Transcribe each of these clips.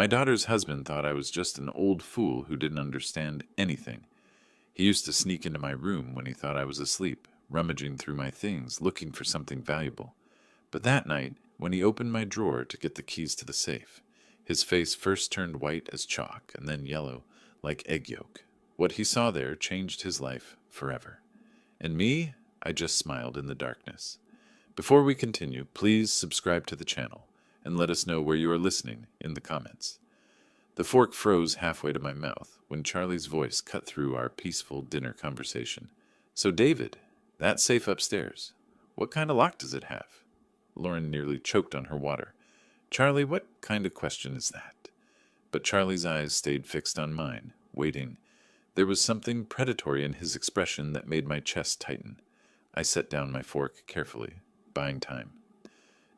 My daughter's husband thought I was just an old fool who didn't understand anything. He used to sneak into my room when he thought I was asleep, rummaging through my things, looking for something valuable. But that night, when he opened my drawer to get the keys to the safe, his face first turned white as chalk and then yellow, like egg yolk. What he saw there changed his life forever. And me, I just smiled in the darkness. Before we continue, please subscribe to the channel and let us know where you are listening in the comments. The fork froze halfway to my mouth when Charlie's voice cut through our peaceful dinner conversation. So David, that safe upstairs, what kind of lock does it have? Lauren nearly choked on her water. Charlie, what kind of question is that? But Charlie's eyes stayed fixed on mine, waiting. There was something predatory in his expression that made my chest tighten. I set down my fork carefully, buying time.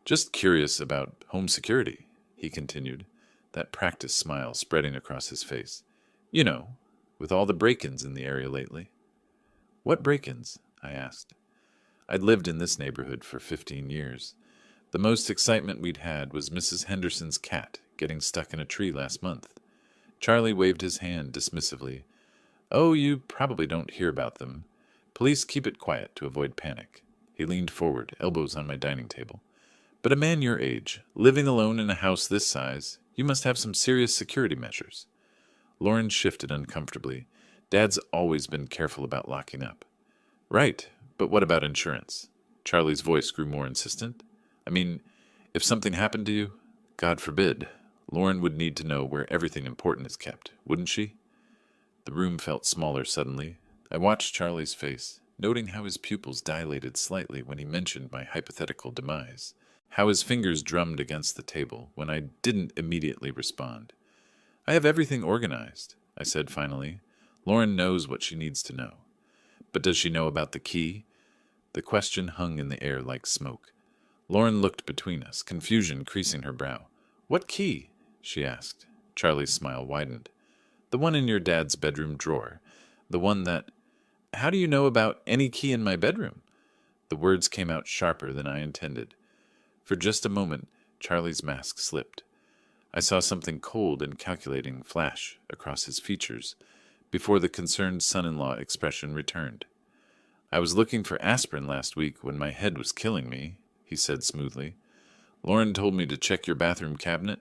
Just curious about home security, he continued, that practiced smile spreading across his face. You know, with all the break-ins in the area lately. What break-ins? I asked. I'd lived in this neighborhood for 15 years. The most excitement we'd had was Mrs. Henderson's cat getting stuck in a tree last month. Charlie waved his hand dismissively. Oh, you probably don't hear about them. Police keep it quiet to avoid panic. He leaned forward, elbows on my dining table. But a man your age, living alone in a house this size, you must have some serious security measures. Lauren shifted uncomfortably. Dad's always been careful about locking up. Right, but what about insurance? Charlie's voice grew more insistent. I mean, if something happened to you, God forbid, Lauren would need to know where everything important is kept, wouldn't she? The room felt smaller suddenly. I watched Charlie's face, noting how his pupils dilated slightly when he mentioned my hypothetical demise, how his fingers drummed against the table when I didn't immediately respond. I have everything organized, I said finally. Lauren knows what she needs to know. But does she know about the key? The question hung in the air like smoke. Lauren looked between us, confusion creasing her brow. What key? She asked. Charlie's smile widened. The one in your dad's bedroom drawer. The one that... How do you know about any key in my bedroom? The words came out sharper than I intended. For just a moment, Charlie's mask slipped. I saw something cold and calculating flash across his features before the concerned son-in-law expression returned. I was looking for aspirin last week when my head was killing me, he said smoothly. Lauren told me to check your bathroom cabinet,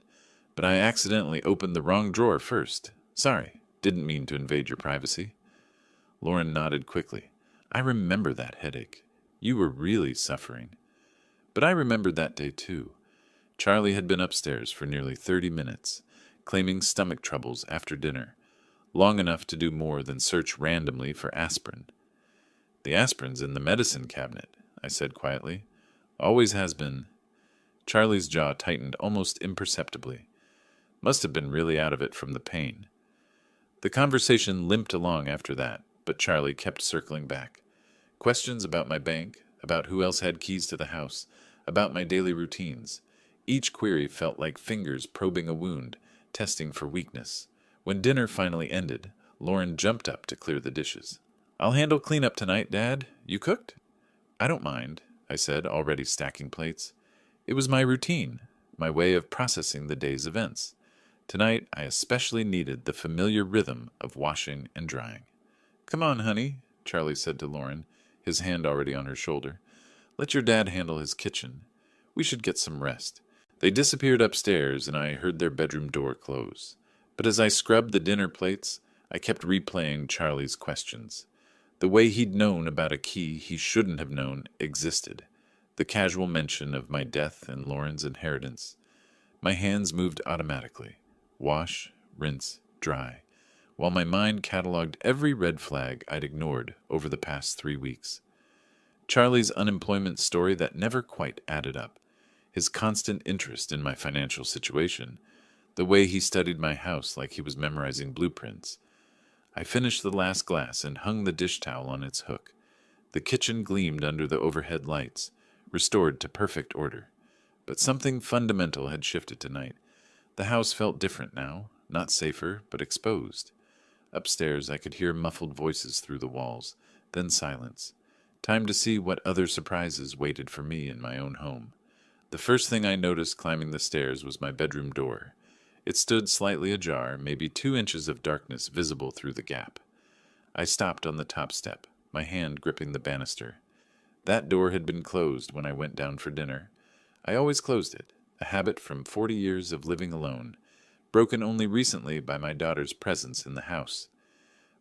but I accidentally opened the wrong drawer first. Sorry, didn't mean to invade your privacy. Lauren nodded quickly. I remember that headache. You were really suffering. But I remembered that day too. Charlie had been upstairs for nearly 30 minutes, claiming stomach troubles after dinner, long enough to do more than search randomly for aspirin. The aspirin's in the medicine cabinet, I said quietly. Always has been. Charlie's jaw tightened almost imperceptibly. Must have been really out of it from the pain. The conversation limped along after that, but Charlie kept circling back. Questions about my bank, about who else had keys to the house, about my daily routines. Each query felt like fingers probing a wound, testing for weakness. When dinner finally ended, Lauren jumped up to clear the dishes. I'll handle cleanup tonight, Dad. You cooked? I don't mind, I said, already stacking plates. It was my routine, my way of processing the day's events. Tonight, I especially needed the familiar rhythm of washing and drying. Come on, honey, Charlie said to Lauren, his hand already on her shoulder. Let your dad handle his kitchen. We should get some rest. They disappeared upstairs, and I heard their bedroom door close. But as I scrubbed the dinner plates, I kept replaying Charlie's questions. The way he'd known about a key he shouldn't have known existed. The casual mention of my death and Lauren's inheritance. My hands moved automatically. Wash, rinse, dry, while my mind cataloged every red flag I'd ignored over the past 3 weeks. Charlie's unemployment story that never quite added up. His constant interest in my financial situation. The way he studied my house like he was memorizing blueprints. I finished the last glass and hung the dish towel on its hook. The kitchen gleamed under the overhead lights, restored to perfect order. But something fundamental had shifted tonight. The house felt different now, not safer, but exposed. Upstairs, I could hear muffled voices through the walls, then silence. Time to see what other surprises waited for me in my own home. The first thing I noticed climbing the stairs was my bedroom door. It stood slightly ajar, maybe 2 inches of darkness visible through the gap. I stopped on the top step, my hand gripping the banister. That door had been closed when I went down for dinner. I always closed it, a habit from 40 years of living alone, broken only recently by my daughter's presence in the house.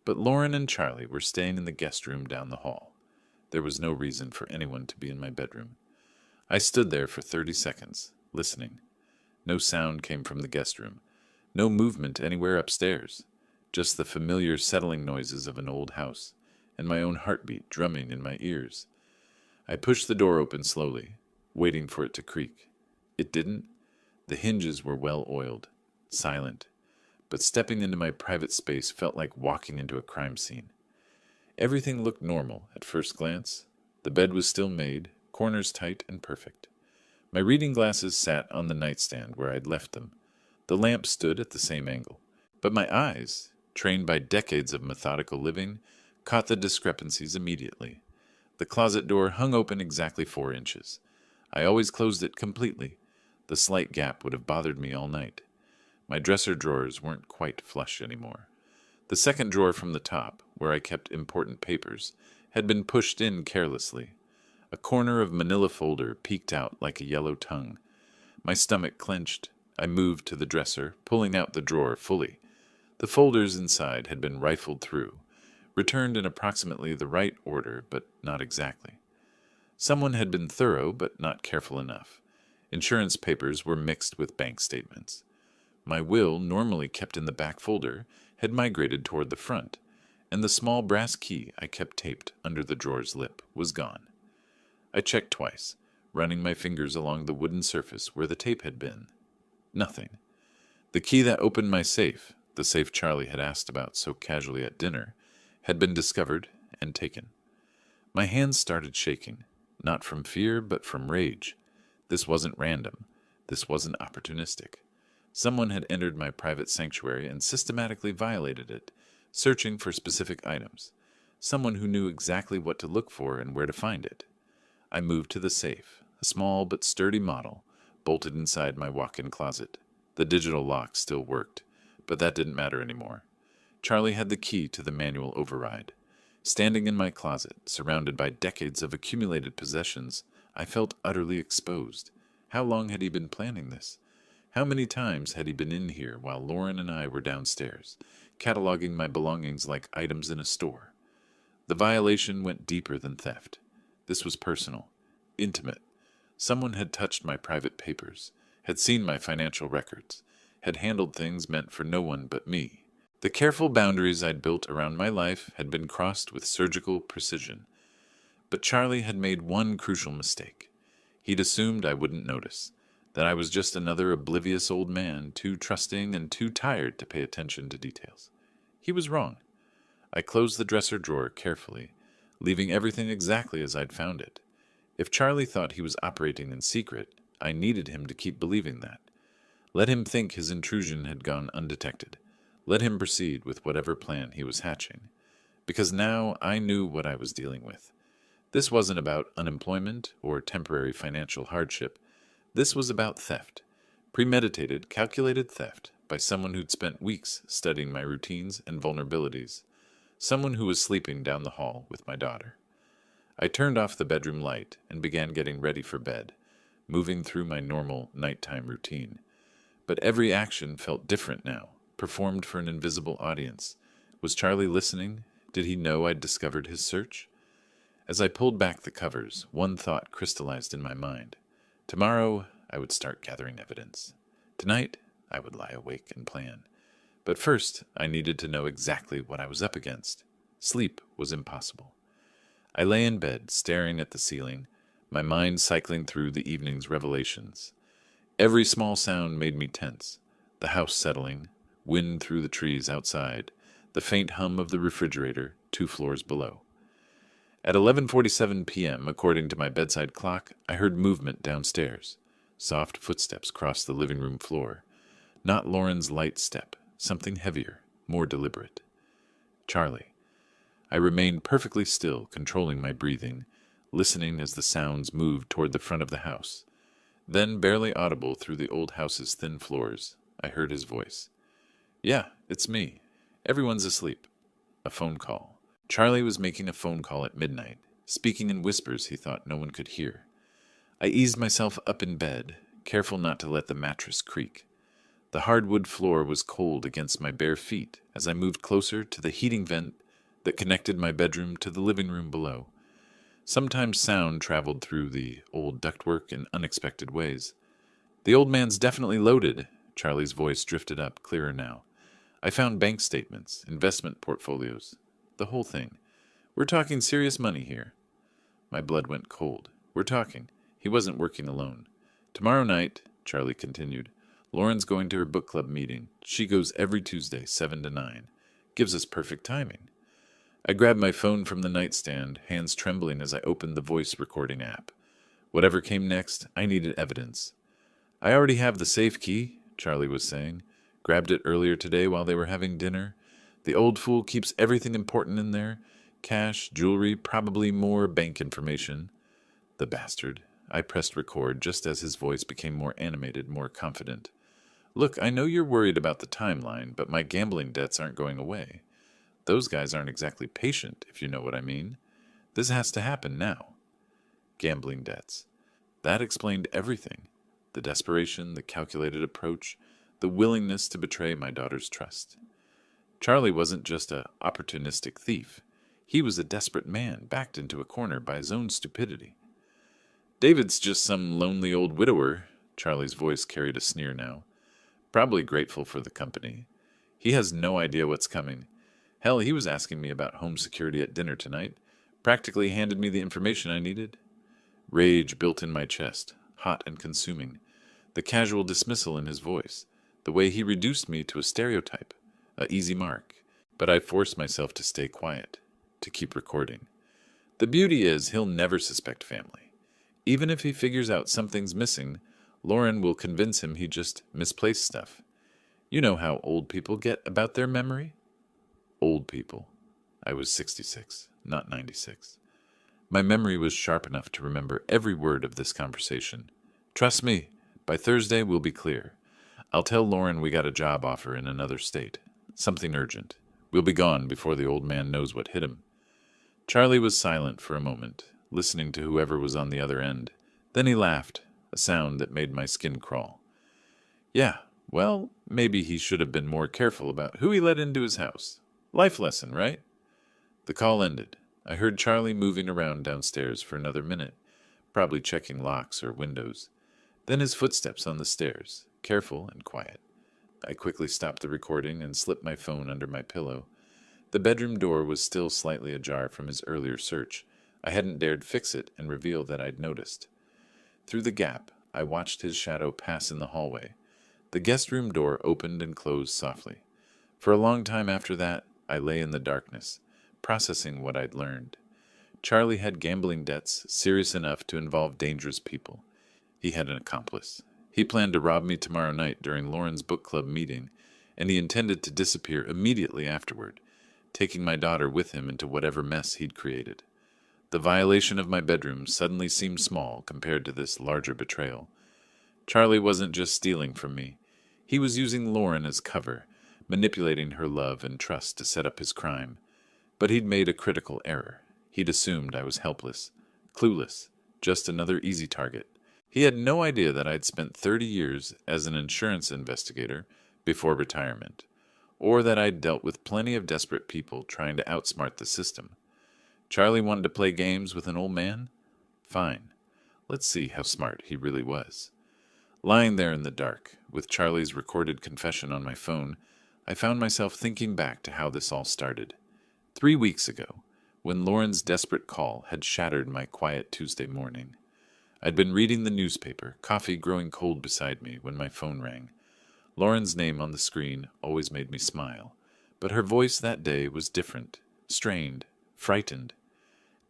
But Lauren and Charlie were staying in the guest room down the hall. There was no reason for anyone to be in my bedroom. I stood there for 30 seconds, listening. No sound came from the guest room, no movement anywhere upstairs, just the familiar settling noises of an old house, and my own heartbeat drumming in my ears. I pushed the door open slowly, waiting for it to creak. It didn't. The hinges were well oiled, silent, but stepping into my private space felt like walking into a crime scene. Everything looked normal at first glance. The bed was still made, corners tight and perfect. My reading glasses sat on the nightstand where I'd left them. The lamp stood at the same angle. But my eyes, trained by decades of methodical living, caught the discrepancies immediately. The closet door hung open exactly 4 inches. I always closed it completely. The slight gap would have bothered me all night. My dresser drawers weren't quite flush anymore. The second drawer from the top, where I kept important papers, had been pushed in carelessly. A corner of manila folder peeked out like a yellow tongue. My stomach clenched. I moved to the dresser, pulling out the drawer fully. The folders inside had been rifled through, returned in approximately the right order, but not exactly. Someone had been thorough, but not careful enough. Insurance papers were mixed with bank statements. My will, normally kept in the back folder, had migrated toward the front, and the small brass key I kept taped under the drawer's lip was gone. I checked twice, running my fingers along the wooden surface where the tape had been. Nothing. The key that opened my safe, the safe Charlie had asked about so casually at dinner, had been discovered and taken. My hands started shaking, not from fear but from rage. This wasn't random. This wasn't opportunistic. Someone had entered my private sanctuary and systematically violated it, searching for specific items. Someone who knew exactly what to look for and where to find it. I moved to the safe, a small but sturdy model, bolted inside my walk-in closet. The digital lock still worked, but that didn't matter anymore. Charlie had the key to the manual override. Standing in my closet, surrounded by decades of accumulated possessions, I felt utterly exposed. How long had he been planning this? How many times had he been in here while Lauren and I were downstairs, cataloging my belongings like items in a store? The violation went deeper than theft. This was personal, intimate. Someone had touched my private papers, had seen my financial records, had handled things meant for no one but me. The careful boundaries I'd built around my life had been crossed with surgical precision. But Charlie had made one crucial mistake. He'd assumed I wouldn't notice, that I was just another oblivious old man, too trusting and too tired to pay attention to details. He was wrong. I closed the dresser drawer carefully, leaving everything exactly as I'd found it. If Charlie thought he was operating in secret, I needed him to keep believing that. Let him think his intrusion had gone undetected. Let him proceed with whatever plan he was hatching. Because now I knew what I was dealing with. This wasn't about unemployment or temporary financial hardship. This was about theft. Premeditated, calculated theft by someone who'd spent weeks studying my routines and vulnerabilities. Someone who was sleeping down the hall with my daughter. I turned off the bedroom light and began getting ready for bed, moving through my normal nighttime routine. But every action felt different now, performed for an invisible audience. Was Charlie listening? Did he know I'd discovered his search? As I pulled back the covers, one thought crystallized in my mind. Tomorrow, I would start gathering evidence. Tonight, I would lie awake and plan. But first, I needed to know exactly what I was up against. Sleep was impossible. I lay in bed, staring at the ceiling, my mind cycling through the evening's revelations. Every small sound made me tense. The house settling, wind through the trees outside, the faint hum of the refrigerator 2 floors below. At 11:47 p.m., according to my bedside clock, I heard movement downstairs. Soft footsteps crossed the living room floor. Not Lauren's light step, something heavier, more deliberate. Charlie. I remained perfectly still, controlling my breathing, listening as the sounds moved toward the front of the house. Then, barely audible through the old house's thin floors, I heard his voice. Yeah, it's me. Everyone's asleep. A phone call. Charlie was making a phone call at midnight, speaking in whispers he thought no one could hear. I eased myself up in bed, careful not to let the mattress creak. The hardwood floor was cold against my bare feet as I moved closer to the heating vent that connected my bedroom to the living room below. Sometimes sound traveled through the old ductwork in unexpected ways. The old man's definitely loaded. Charlie's voice drifted up, clearer now. I found bank statements, investment portfolios, the whole thing. We're talking serious money here. My blood went cold. We're talking. He wasn't working alone. Tomorrow night, Charlie continued, Lauren's going to her book club meeting. She goes every Tuesday, 7 to 9. Gives us perfect timing. I grabbed my phone from the nightstand, hands trembling as I opened the voice recording app. Whatever came next, I needed evidence. I already have the safe key, Charlie was saying. Grabbed it earlier today while they were having dinner. The old fool keeps everything important in there. Cash, jewelry, probably more bank information. The bastard. I pressed record just as his voice became more animated, more confident. Look, I know you're worried about the timeline, but my gambling debts aren't going away. Those guys aren't exactly patient, if you know what I mean. This has to happen now. Gambling debts. That explained everything. The desperation, the calculated approach, the willingness to betray my daughter's trust. Charlie wasn't just an opportunistic thief. He was a desperate man, backed into a corner by his own stupidity. David's just some lonely old widower. Charlie's voice carried a sneer now. Probably grateful for the company. He has no idea what's coming. Hell, he was asking me about home security at dinner tonight. Practically handed me the information I needed. Rage built in my chest, hot and consuming. The casual dismissal in his voice. The way he reduced me to a stereotype. A easy mark. But I forced myself to stay quiet. To keep recording. The beauty is he'll never suspect family. Even if he figures out something's missing, Lauren will convince him he just misplaced stuff. You know how old people get about their memory? Old people. I was 66, not 96. My memory was sharp enough to remember every word of this conversation. Trust me, by Thursday we'll be clear. I'll tell Lauren we got a job offer in another state. Something urgent. We'll be gone before the old man knows what hit him. Charlie was silent for a moment, listening to whoever was on the other end. Then he laughed, a sound that made my skin crawl. Yeah, well, maybe he should have been more careful about who he let into his house. Life lesson, right? The call ended. I heard Charlie moving around downstairs for another minute, probably checking locks or windows. Then his footsteps on the stairs, careful and quiet. I quickly stopped the recording and slipped my phone under my pillow. The bedroom door was still slightly ajar from his earlier search. I hadn't dared fix it and reveal that I'd noticed. Through the gap, I watched his shadow pass in the hallway. The guest room door opened and closed softly. For a long time after that, I lay in the darkness, processing what I'd learned. Charlie had gambling debts serious enough to involve dangerous people. He had an accomplice. He planned to rob me tomorrow night during Lauren's book club meeting, and he intended to disappear immediately afterward, taking my daughter with him into whatever mess he'd created. The violation of my bedroom suddenly seemed small compared to this larger betrayal. Charlie wasn't just stealing from me. He was using Lauren as cover, manipulating her love and trust to set up his crime. But he'd made a critical error. He'd assumed I was helpless, clueless, just another easy target. He had no idea that I'd spent 30 years as an insurance investigator before retirement, or that I'd dealt with plenty of desperate people trying to outsmart the system. Charlie wanted to play games with an old man? Fine. Let's see how smart he really was. Lying there in the dark, with Charlie's recorded confession on my phone, I found myself thinking back to how this all started. 3 weeks ago, when Lauren's desperate call had shattered my quiet Tuesday morning. I'd been reading the newspaper, coffee growing cold beside me, when my phone rang. Lauren's name on the screen always made me smile, but her voice that day was different, strained, frightened.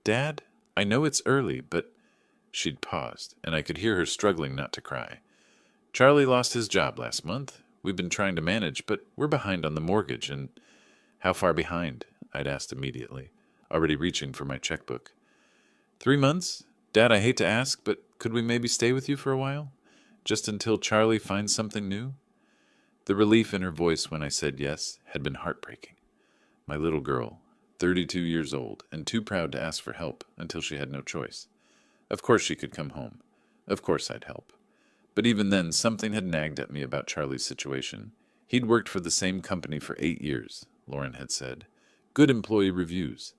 Dad, I know it's early, but... She'd paused, and I could hear her struggling not to cry. Charlie lost his job last month. We've been trying to manage, but we're behind on the mortgage, and... How far behind? I'd asked immediately, already reaching for my checkbook. 3 months? Dad, I hate to ask, but could we maybe stay with you for a while? Just until Charlie finds something new? The relief in her voice when I said yes had been heartbreaking. My little girl, 32 years old, and too proud to ask for help until she had no choice. Of course she could come home. Of course I'd help. But even then, something had nagged at me about Charlie's situation. He'd worked for the same company for 8 years, Lauren had said. Good employee reviews.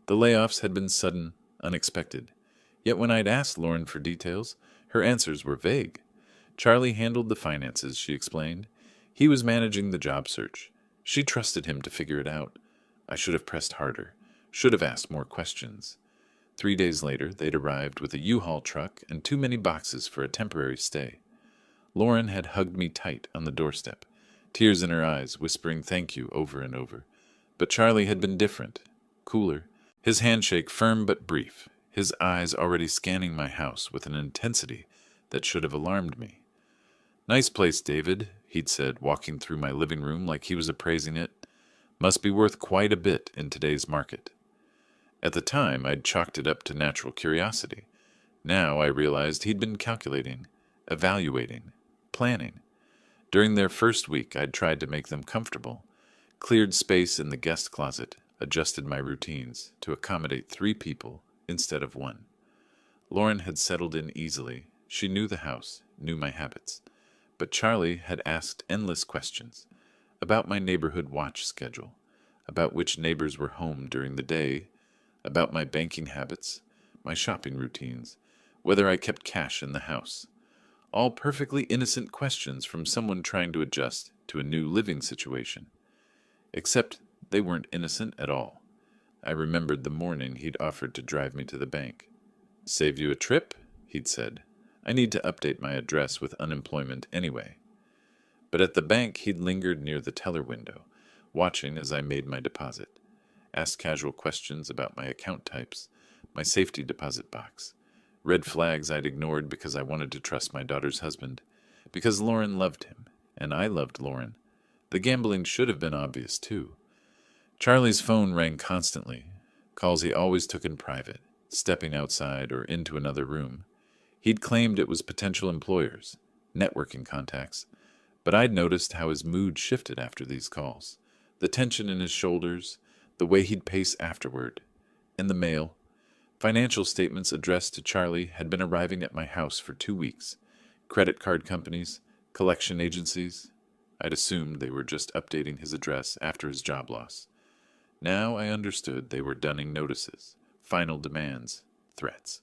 The layoffs had been sudden, unexpected. Yet when I'd asked Lauren for details, her answers were vague. Charlie handled the finances, she explained. He was managing the job search. She trusted him to figure it out. I should have pressed harder, should have asked more questions. 3 days later, they'd arrived with a U-Haul truck and too many boxes for a temporary stay. Lauren had hugged me tight on the doorstep, tears in her eyes, whispering thank you over and over. But Charlie had been different, cooler, his handshake firm but brief, his eyes already scanning my house with an intensity that should have alarmed me. Nice place, David, he'd said, walking through my living room like he was appraising it. Must be worth quite a bit in today's market. At the time, I'd chalked it up to natural curiosity. Now I realized he'd been calculating, evaluating, planning. During their first week, I'd tried to make them comfortable, cleared space in the guest closet, adjusted my routines to accommodate 3 people instead of 1. Lauren had settled in easily. She knew the house, knew my habits. But Charlie had asked endless questions about my neighborhood watch schedule, about which neighbors were home during the day, about my banking habits, my shopping routines, whether I kept cash in the house. All perfectly innocent questions from someone trying to adjust to a new living situation. Except they weren't innocent at all. I remembered the morning he'd offered to drive me to the bank. Save you a trip? He'd said. I need to update my address with unemployment anyway. But at the bank, he'd lingered near the teller window, watching as I made my deposit. Asked casual questions about my account types, my safety deposit box, red flags I'd ignored because I wanted to trust my daughter's husband, because Lauren loved him, and I loved Lauren. The gambling should have been obvious, too. Charlie's phone rang constantly, calls he always took in private, stepping outside or into another room. He'd claimed it was potential employers, networking contacts, but I'd noticed how his mood shifted after these calls, the tension in his shoulders, the way he'd pace afterward. In the mail, financial statements addressed to Charlie had been arriving at my house for 2 weeks. Credit card companies, collection agencies. I'd assumed they were just updating his address after his job loss. Now I understood they were dunning notices, final demands, threats.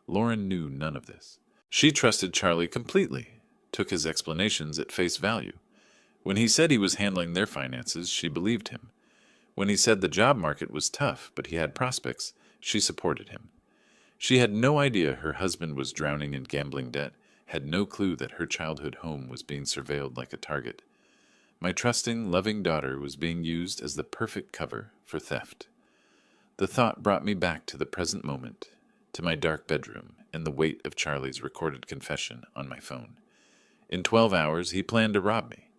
Lauren knew none of this. She trusted Charlie completely, took his explanations at face value. When he said he was handling their finances, she believed him. When he said the job market was tough, but he had prospects, she supported him. She had no idea her husband was drowning in gambling debt, had no clue that her childhood home was being surveilled like a target. My trusting, loving daughter was being used as the perfect cover for theft. The thought brought me back to the present moment, to my dark bedroom and the weight of Charlie's recorded confession on my phone. In 12 hours, he planned to rob me.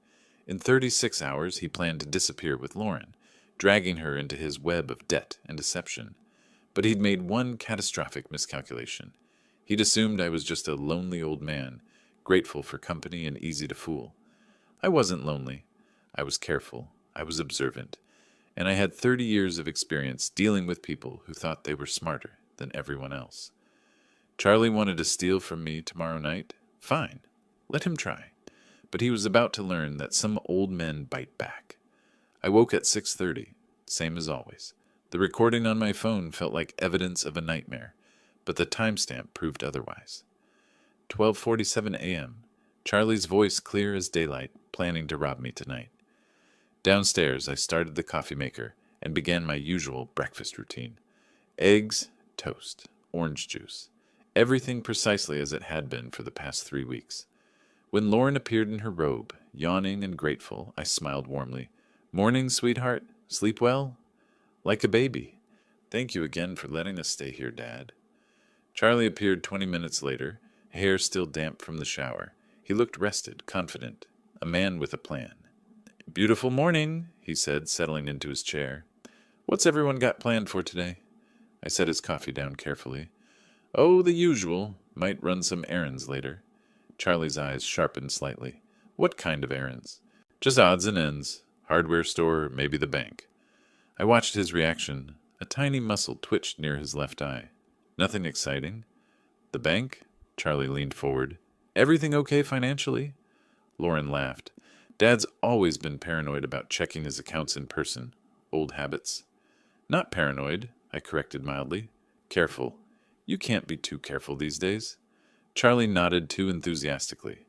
In 36 hours, he planned to disappear with Lauren, dragging her into his web of debt and deception. But he'd made one catastrophic miscalculation. He'd assumed I was just a lonely old man, grateful for company and easy to fool. I wasn't lonely. I was careful. I was observant. And I had 30 years of experience dealing with people who thought they were smarter than everyone else. Charlie wanted to steal from me tomorrow night? Fine. Let him try. But he was about to learn that some old men bite back. I woke at 6:30, same as always. The recording on my phone felt like evidence of a nightmare, but the timestamp proved otherwise. 12:47 a.m., Charlie's voice clear as daylight, planning to rob me tonight. Downstairs, I started the coffee maker and began my usual breakfast routine. Eggs, toast, orange juice, everything precisely as it had been for the past 3 weeks. When Lauren appeared in her robe, yawning and grateful, I smiled warmly. Morning, sweetheart. Sleep well? Like a baby. Thank you again for letting us stay here, Dad. Charlie appeared 20 minutes later, hair still damp from the shower. He looked rested, confident, a man with a plan. Beautiful morning, he said, settling into his chair. What's everyone got planned for today? I set his coffee down carefully. Oh, the usual. Might run some errands later. Charlie's eyes sharpened slightly. What kind of errands? Just odds and ends. Hardware store, maybe the bank. I watched his reaction. A tiny muscle twitched near his left eye. Nothing exciting? The bank? Charlie leaned forward. Everything okay financially? Lauren laughed. Dad's always been paranoid about checking his accounts in person. Old habits. Not paranoid, I corrected mildly. Careful. You can't be too careful these days. Charlie nodded too enthusiastically.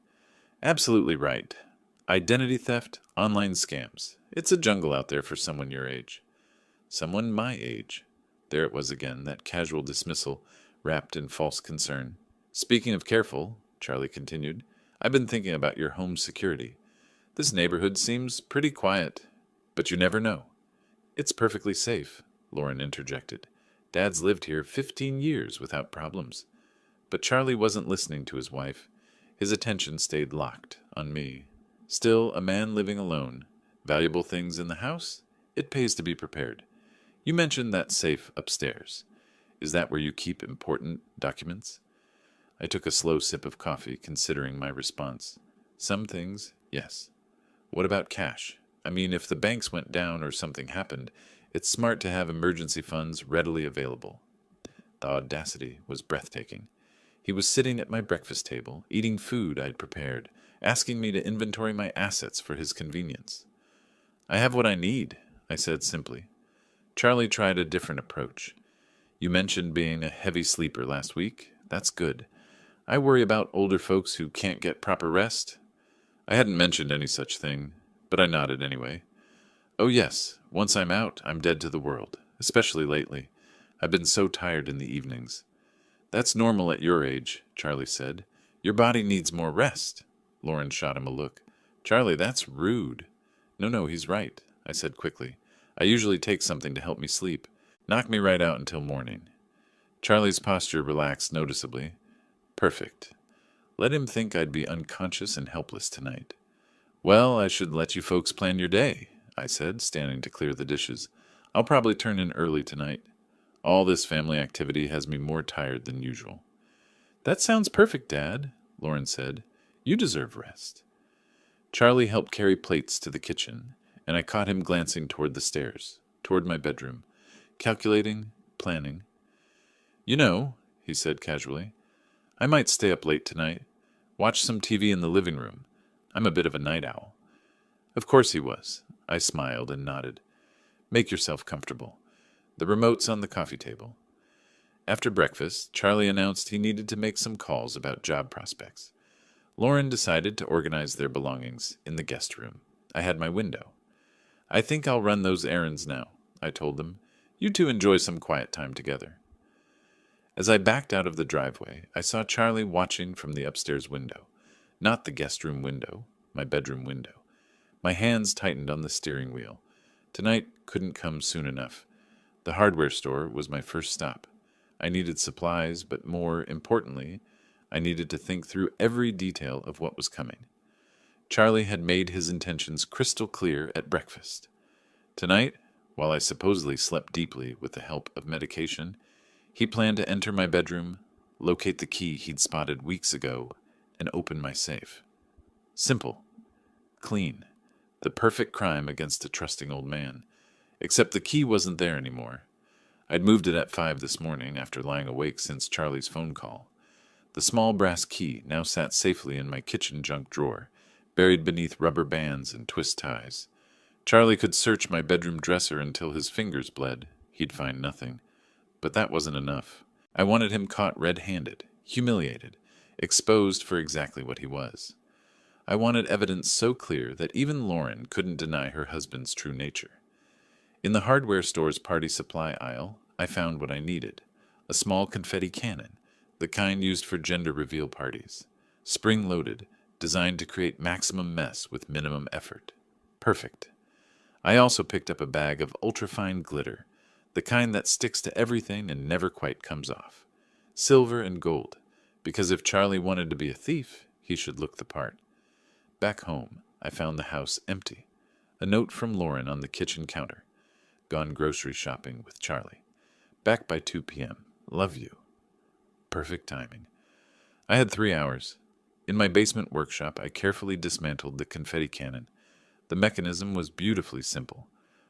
Absolutely right. Identity theft, online scams. It's a jungle out there for someone your age. Someone my age. There it was again, that casual dismissal, wrapped in false concern. Speaking of careful, Charlie continued, I've been thinking about your home security. This neighborhood seems pretty quiet, but you never know. It's perfectly safe, Lauren interjected. Dad's lived here 15 years without problems. But Charlie wasn't listening to his wife. His attention stayed locked on me. Still, a man living alone. Valuable things in the house? It pays to be prepared. You mentioned that safe upstairs. Is that where you keep important documents? I took a slow sip of coffee, considering my response. Some things, yes. What about cash? I mean, if the banks went down or something happened, it's smart to have emergency funds readily available. The audacity was breathtaking. He was sitting at my breakfast table, eating food I'd prepared, asking me to inventory my assets for his convenience. I have what I need, I said simply. Charlie tried a different approach. You mentioned being a heavy sleeper last week. That's good. I worry about older folks who can't get proper rest. I hadn't mentioned any such thing, but I nodded anyway. Oh yes, once I'm out, I'm dead to the world, especially lately. I've been so tired in the evenings. That's normal at your age, Charlie said. Your body needs more rest. Lauren shot him a look. Charlie, that's rude. No, he's right, I said quickly. I usually take something to help me sleep. Knock me right out until morning. Charlie's posture relaxed noticeably. Perfect. Let him think I'd be unconscious and helpless tonight. Well, I should let you folks plan your day, I said, standing to clear the dishes. I'll probably turn in early tonight. All this family activity has me more tired than usual. That sounds perfect, Dad, Lauren said. You deserve rest. Charlie helped carry plates to the kitchen, and I caught him glancing toward the stairs, toward my bedroom, calculating, planning. You know, he said casually, I might stay up late tonight, watch some TV in the living room. I'm a bit of a night owl. Of course he was. I smiled and nodded. Make yourself comfortable. The remote's on the coffee table. After breakfast, Charlie announced he needed to make some calls about job prospects. Lauren decided to organize their belongings in the guest room. I had my window. I think I'll run those errands now, I told them. You two enjoy some quiet time together. As I backed out of the driveway, I saw Charlie watching from the upstairs window. Not the guest room window, my bedroom window. My hands tightened on the steering wheel. Tonight couldn't come soon enough. The hardware store was my first stop. I needed supplies, but more importantly, I needed to think through every detail of what was coming. Charlie had made his intentions crystal clear at breakfast. Tonight, while I supposedly slept deeply with the help of medication, he planned to enter my bedroom, locate the key he'd spotted weeks ago, and open my safe. Simple. Clean. The perfect crime against a trusting old man. Except the key wasn't there anymore. I'd moved it at 5 this morning after lying awake since Charlie's phone call. The small brass key now sat safely in my kitchen junk drawer, buried beneath rubber bands and twist ties. Charlie could search my bedroom dresser until his fingers bled. He'd find nothing. But that wasn't enough. I wanted him caught red-handed, humiliated, exposed for exactly what he was. I wanted evidence so clear that even Lauren couldn't deny her husband's true nature. In the hardware store's party supply aisle, I found what I needed. A small confetti cannon, the kind used for gender reveal parties. Spring-loaded, designed to create maximum mess with minimum effort. Perfect. I also picked up a bag of ultrafine glitter, the kind that sticks to everything and never quite comes off. Silver and gold, because if Charlie wanted to be a thief, he should look the part. Back home, I found the house empty. A note from Lauren on the kitchen counter. Gone grocery shopping with Charlie. Back by 2 p.m. Love you. Perfect timing. I had 3 hours. In my basement workshop, I carefully dismantled the confetti cannon. The mechanism was beautifully simple,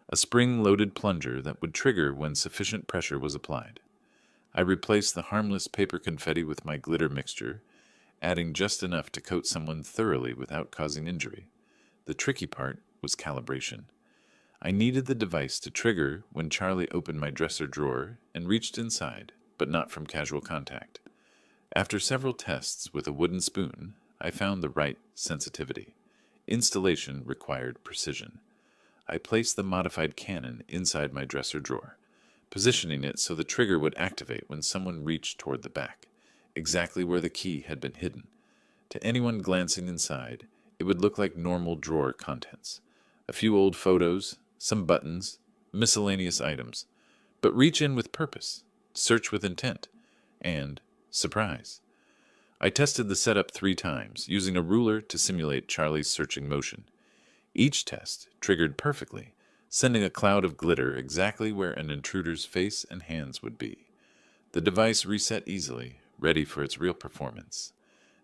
a spring-loaded plunger that would trigger when sufficient pressure was applied. I replaced the harmless paper confetti with my glitter mixture, adding just enough to coat someone thoroughly without causing injury. The tricky part was calibration. I needed the device to trigger when Charlie opened my dresser drawer and reached inside, but not from casual contact. After several tests with a wooden spoon, I found the right sensitivity. Installation required precision. I placed the modified cannon inside my dresser drawer, positioning it so the trigger would activate when someone reached toward the back, exactly where the key had been hidden. To anyone glancing inside, it would look like normal drawer contents. A few old photos, some buttons, miscellaneous items. But reach in with purpose, search with intent, and surprise. I tested the setup 3 times, using a ruler to simulate Charlie's searching motion. Each test triggered perfectly, sending a cloud of glitter exactly where an intruder's face and hands would be. The device reset easily, ready for its real performance.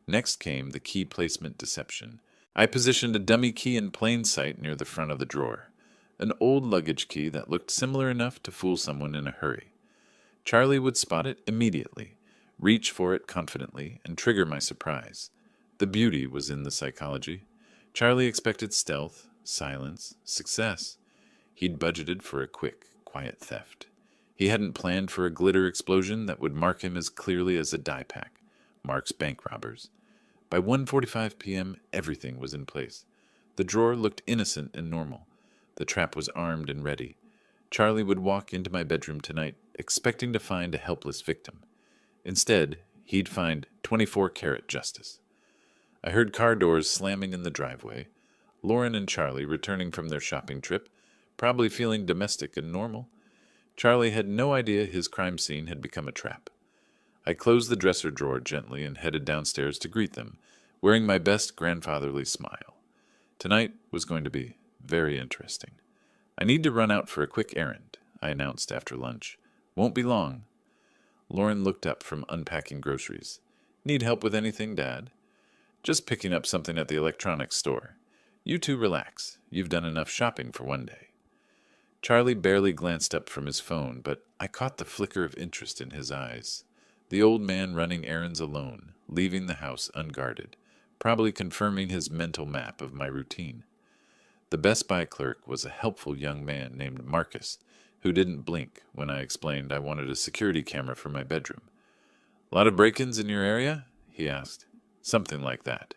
Next came the key placement deception. I positioned a dummy key in plain sight near the front of the drawer, an old luggage key that looked similar enough to fool someone in a hurry. Charlie would spot it immediately, reach for it confidently, and trigger my surprise. The beauty was in the psychology. Charlie expected stealth, silence, success. He'd budgeted for a quick, quiet theft. He hadn't planned for a glitter explosion that would mark him as clearly as a die pack marks bank robbers. By 1:45 p.m., everything was in place. The drawer looked innocent and normal. The trap was armed and ready. Charlie would walk into my bedroom tonight, expecting to find a helpless victim. Instead, he'd find 24-karat justice. I heard car doors slamming in the driveway. Lauren and Charlie returning from their shopping trip, probably feeling domestic and normal. Charlie had no idea his crime scene had become a trap. I closed the dresser drawer gently and headed downstairs to greet them, wearing my best grandfatherly smile. Tonight was going to be very interesting. I need to run out for a quick errand, I announced after lunch. Won't be long. Lauren looked up from unpacking groceries. Need help with anything, Dad? Just picking up something at the electronics store. You two relax. You've done enough shopping for one day. Charlie barely glanced up from his phone, but I caught the flicker of interest in his eyes. The old man running errands alone, leaving the house unguarded, probably confirming his mental map of my routine. The Best Buy clerk was a helpful young man named Marcus, who didn't blink when I explained I wanted a security camera for my bedroom. "A lot of break-ins in your area?" he asked. "Something like that.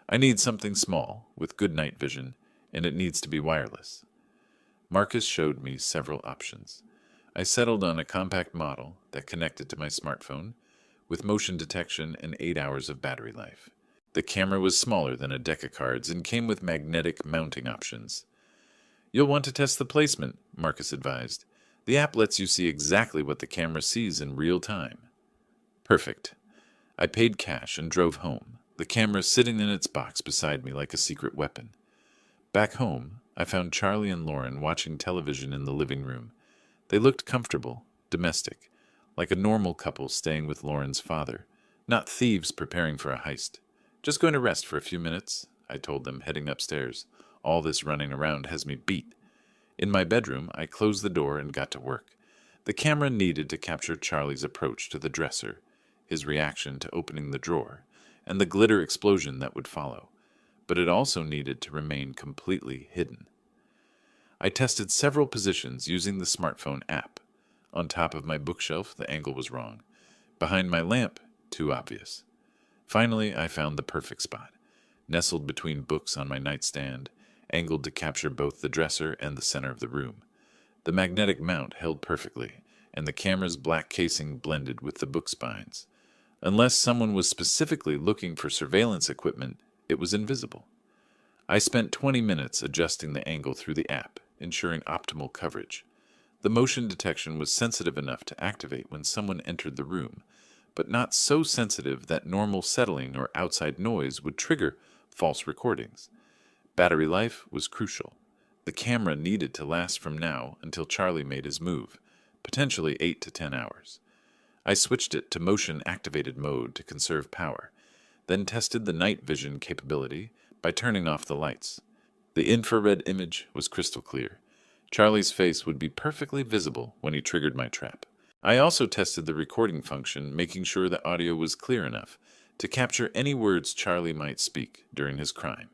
I need something small, with good night vision, and it needs to be wireless." Marcus showed me several options. I settled on a compact model that connected to my smartphone, with motion detection and 8 hours of battery life. The camera was smaller than a deck of cards and came with magnetic mounting options. "You'll want to test the placement," Marcus advised. "The app lets you see exactly what the camera sees in real time." Perfect. I paid cash and drove home, the camera sitting in its box beside me like a secret weapon. Back home, I found Charlie and Lauren watching television in the living room. They looked comfortable, domestic, like a normal couple staying with Lauren's father, not thieves preparing for a heist. "Just going to rest for a few minutes," I told them, heading upstairs. "All this running around has me beat." In my bedroom, I closed the door and got to work. The camera needed to capture Charlie's approach to the dresser, his reaction to opening the drawer, and the glitter explosion that would follow. But it also needed to remain completely hidden. I tested several positions using the smartphone app. On top of my bookshelf, the angle was wrong. Behind my lamp, too obvious. Finally, I found the perfect spot, nestled between books on my nightstand, angled to capture both the dresser and the center of the room. The magnetic mount held perfectly, and the camera's black casing blended with the book spines. Unless someone was specifically looking for surveillance equipment, it was invisible. I spent 20 minutes adjusting the angle through the app, ensuring optimal coverage. The motion detection was sensitive enough to activate when someone entered the room, but not so sensitive that normal settling or outside noise would trigger false recordings. Battery life was crucial. The camera needed to last from now until Charlie made his move, potentially 8 to 10 hours. I switched it to motion-activated mode to conserve power, then tested the night vision capability by turning off the lights. The infrared image was crystal clear. Charlie's face would be perfectly visible when he triggered my trap. I also tested the recording function, making sure the audio was clear enough to capture any words Charlie might speak during his crime.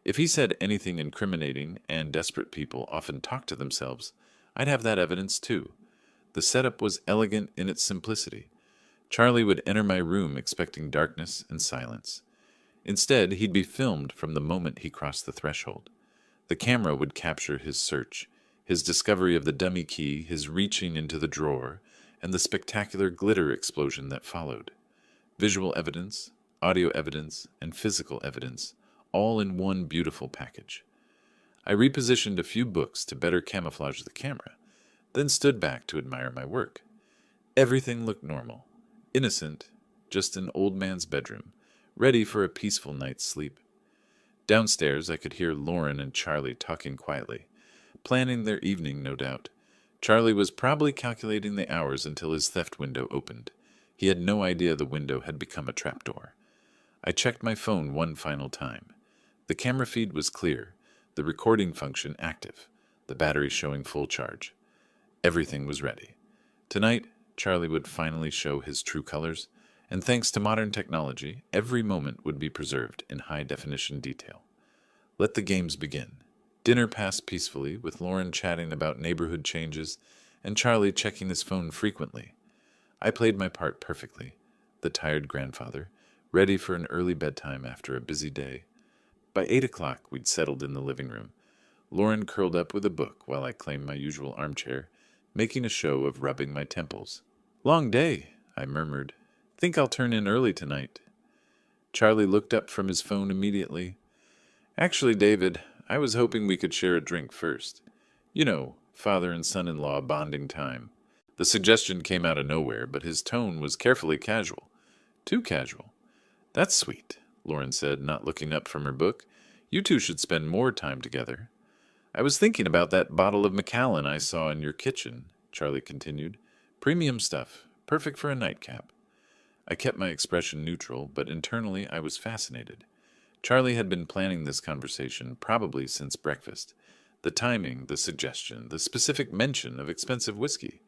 If he said anything incriminating, and desperate people often talk to themselves, I'd have that evidence too. The setup was elegant in its simplicity. Charlie would enter my room expecting darkness and silence. Instead, he'd be filmed from the moment he crossed the threshold. The camera would capture his search, his discovery of the dummy key, his reaching into the drawer, and the spectacular glitter explosion that followed. Visual evidence, audio evidence, and physical evidence, all in one beautiful package. I repositioned a few books to better camouflage the camera, then stood back to admire my work. Everything looked normal, innocent, just an old man's bedroom, ready for a peaceful night's sleep. Downstairs, I could hear Lauren and Charlie talking quietly, planning their evening, no doubt. Charlie was probably calculating the hours until his theft window opened. He had no idea the window had become a trapdoor. I checked my phone one final time. The camera feed was clear, the recording function active, the battery showing full charge. Everything was ready. Tonight, Charlie would finally show his true colors, and thanks to modern technology, every moment would be preserved in high-definition detail. Let the games begin. Dinner passed peacefully, with Lauren chatting about neighborhood changes, and Charlie checking his phone frequently. I played my part perfectly, the tired grandfather, ready for an early bedtime after a busy day. By 8 o'clock, we'd settled in the living room. Lauren curled up with a book while I claimed my usual armchair, making a show of rubbing my temples. "Long day," I murmured. "Think I'll turn in early tonight." Charlie looked up from his phone immediately. "Actually, David, I was hoping we could share a drink first. You know, father and son-in-law bonding time." The suggestion came out of nowhere, but his tone was carefully casual. Too casual. "That's sweet," Lauren said, not looking up from her book. "You two should spend more time together." "I was thinking about that bottle of Macallan I saw in your kitchen," Charlie continued. "Premium stuff, perfect for a nightcap." I kept my expression neutral, but internally I was fascinated. Charlie had been planning this conversation probably since breakfast. The timing, the suggestion, the specific mention of expensive whiskey.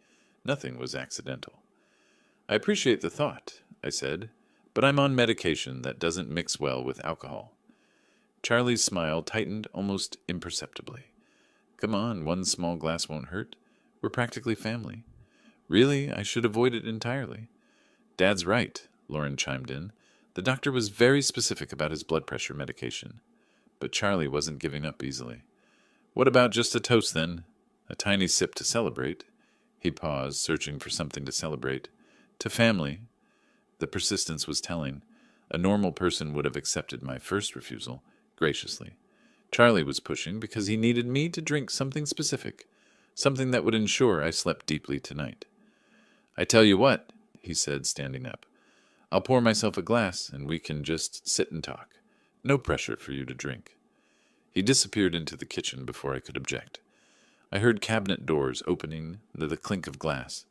Nothing was accidental. "I appreciate the thought," I said, "but I'm on medication that doesn't mix well with alcohol." Charlie's smile tightened almost imperceptibly. "Come on, one small glass won't hurt. We're practically family." "Really, I should avoid it entirely." "Dad's right," Lauren chimed in. "The doctor was very specific about his blood pressure medication." But Charlie wasn't giving up easily. "What about just a toast, then? A tiny sip to celebrate." He paused, searching for something to celebrate. "To family." The persistence was telling. A normal person would have accepted my first refusal graciously. Charlie was pushing because he needed me to drink something specific, something that would ensure I slept deeply tonight. "I tell you what," he said, standing up. "I'll pour myself a glass, and we can just sit and talk. No pressure for you to drink." He disappeared into the kitchen before I could object. I heard cabinet doors opening, the clink of glass.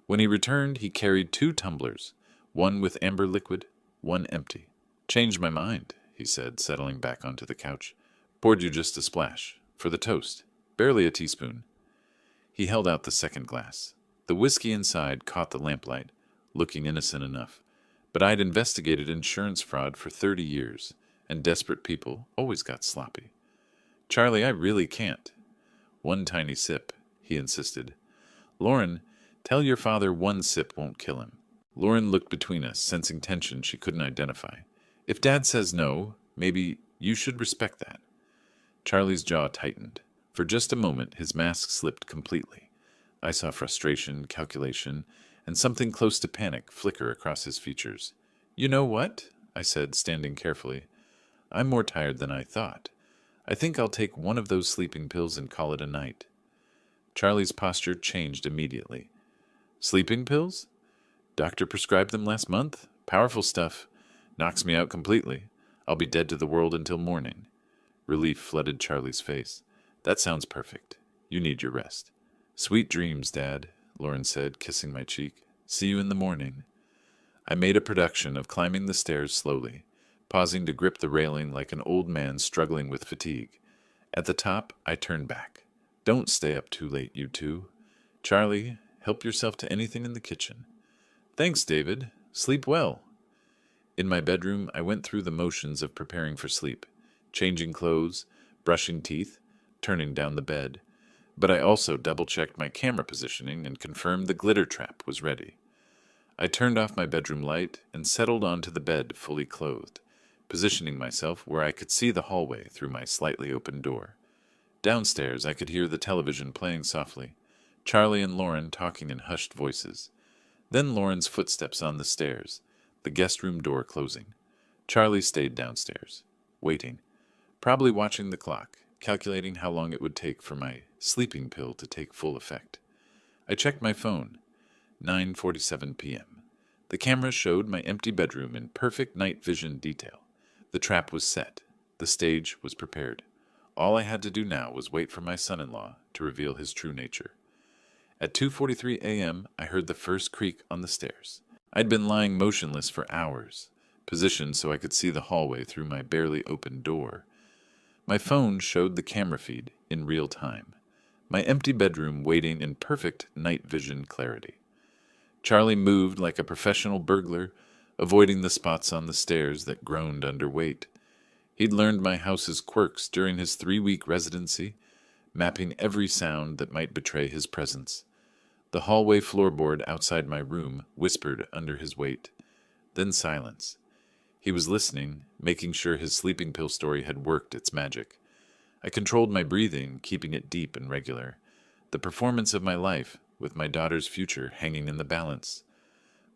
When he returned, he carried 2 tumblers, one with amber liquid, one empty. "Changed my mind," he said, settling back onto the couch. "Poured you just a splash. For the toast. Barely a teaspoon." He held out the second glass. The whiskey inside caught the lamplight, looking innocent enough. But I'd investigated insurance fraud for 30 years, and desperate people always got sloppy. "Charlie, I really can't." "One tiny sip," he insisted. "Lauren, tell your father one sip won't kill him." Lauren looked between us, sensing tension she couldn't identify. "If Dad says no, maybe you should respect that." Charlie's jaw tightened. For just a moment, his mask slipped completely. I saw frustration, calculation, and something close to panic flicker across his features. "You know what?" I said, standing carefully. "I'm more tired than I thought. I think I'll take one of those sleeping pills and call it a night." Charlie's posture changed immediately. "Sleeping pills? Doctor prescribed them last month. Powerful stuff. Knocks me out completely. I'll be dead to the world until morning." Relief flooded Charlie's face. "That sounds perfect. You need your rest." "Sweet dreams, Dad," Lauren said, kissing my cheek. "See you in the morning." I made a production of climbing the stairs slowly, pausing to grip the railing like an old man struggling with fatigue. At the top, I turned back. Don't stay up too late, you two. Charlie, help yourself to anything in the kitchen. Thanks, David. Sleep well. In my bedroom, I went through the motions of preparing for sleep, changing clothes, brushing teeth, turning down the bed. But I also double-checked my camera positioning and confirmed the glitter trap was ready. I turned off my bedroom light and settled onto the bed fully clothed, positioning myself where I could see the hallway through my slightly open door. Downstairs, I could hear the television playing softly, Charlie and Lauren talking in hushed voices. Then Lauren's footsteps on the stairs, the guest room door closing. Charlie stayed downstairs, waiting, probably watching the clock, calculating how long it would take for my sleeping pill to take full effect. I checked my phone. 9:47 p.m. The camera showed my empty bedroom in perfect night vision detail. The trap was set. The stage was prepared. All I had to do now was wait for my son-in-law to reveal his true nature. At 2:43 a.m., I heard the first creak on the stairs. I'd been lying motionless for hours, positioned so I could see the hallway through my barely opened door. My phone showed the camera feed in real time. My empty bedroom waiting in perfect night vision clarity. Charlie moved like a professional burglar, avoiding the spots on the stairs that groaned under weight. He'd learned my house's quirks during his 3-week residency, mapping every sound that might betray his presence. The hallway floorboard outside my room whispered under his weight. Then silence. He was listening, making sure his sleeping pill story had worked its magic. I controlled my breathing, keeping it deep and regular. The performance of my life, with my daughter's future hanging in the balance.